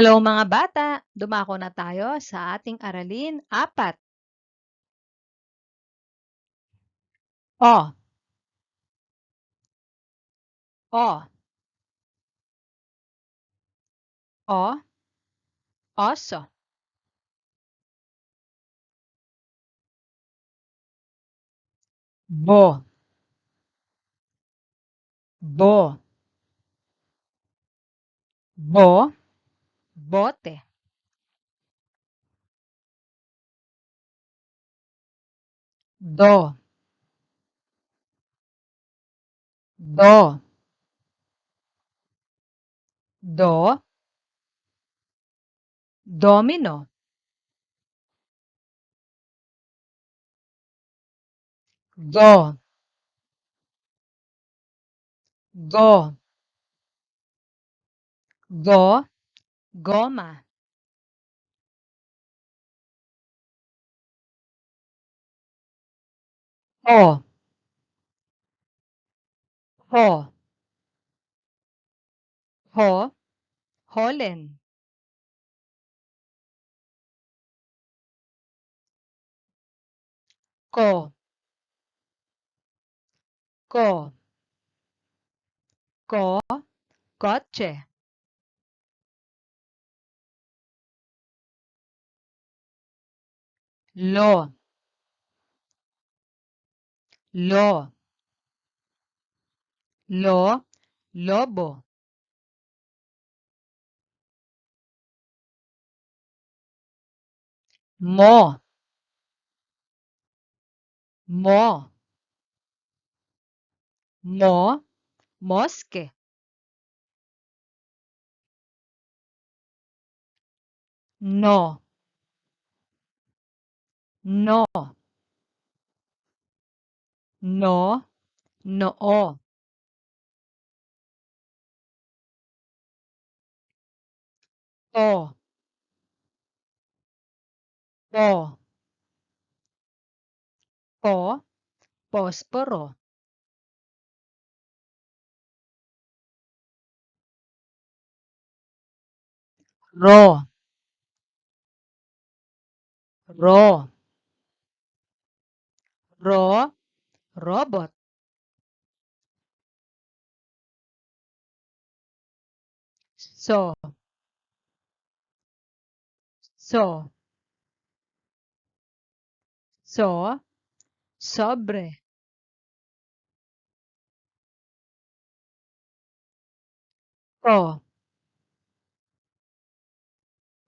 Hello mga bata! Dumako na tayo sa ating aralin 4. O, O, O, oso. Bo, bo, bo, bote. Do, do, do, domino. Go, go, go, goma. Ho, ho, ho, holen. Ko, ko, ko, kotse. Lo, lo, lo, lobo. Mo, mo, mo, mosque. No, no, no, noo. Po, po, po, posporo. Ro, ro, ro, robot. So, so, so, sobre. To,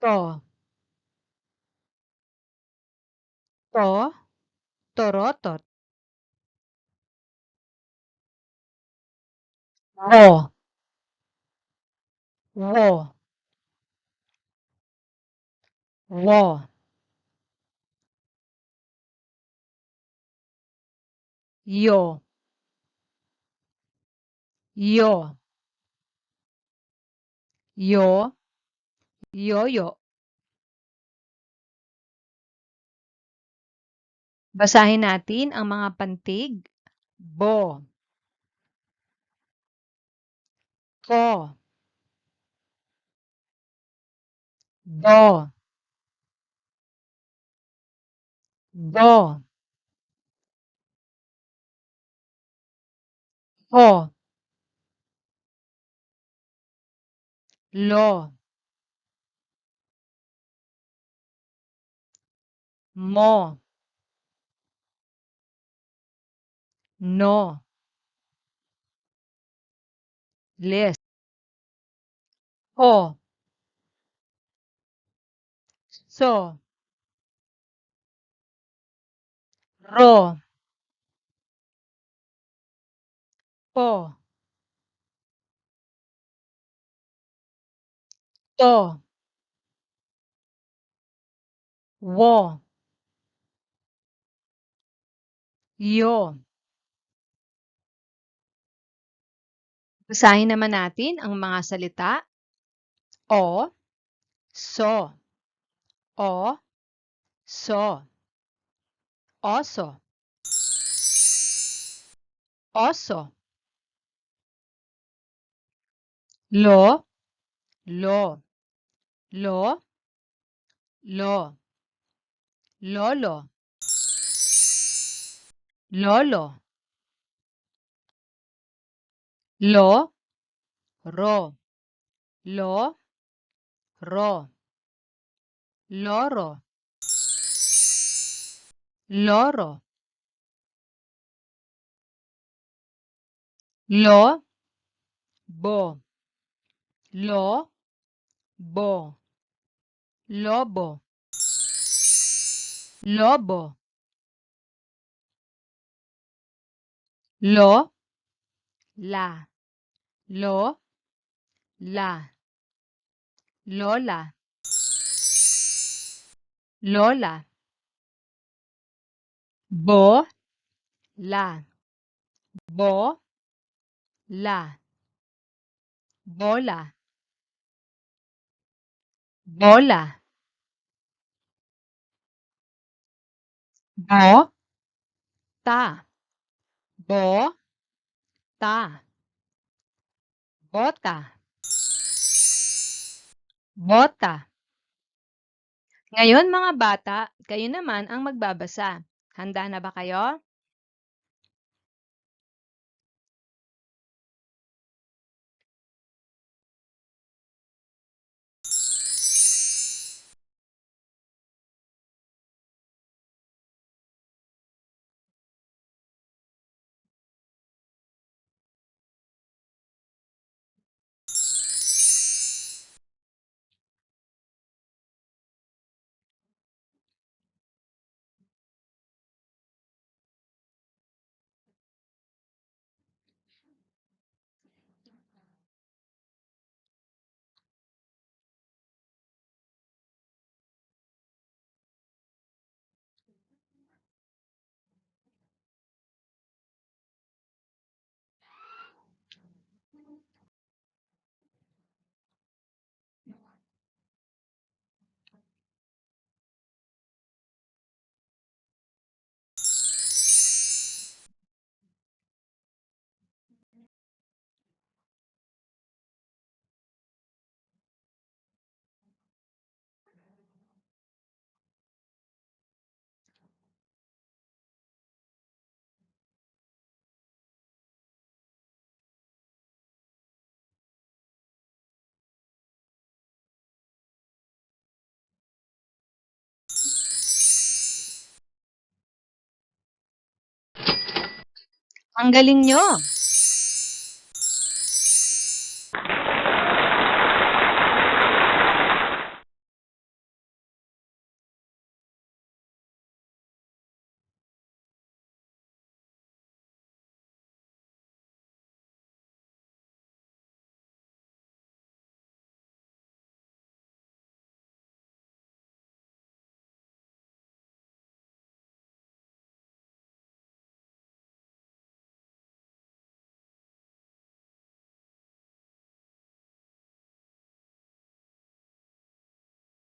to, to, torotot. Wo, wo, wo, yo, yo, yo, yoyo. Basahin natin ang mga pantig. Bo, ko, do, do, ho, lo, mo, no, les. Ho, so, ro, po, to, wo, yo. Basahin naman natin ang mga salita. O, so, o, so, oso, oso, lo, lo, lo, lo, lolo, lolo, lo, ro, lo, ro, loro, loro, lo, bo, lo, bo, lobo, lobo, lo, la, lo, la, lola, lola, bo, la, bo, la, bola, bola, bo, ta, bo, ta, bota, bota. Ngayon mga bata, kayo naman ang magbabasa. Handa na ba kayo? Ang galing nyo!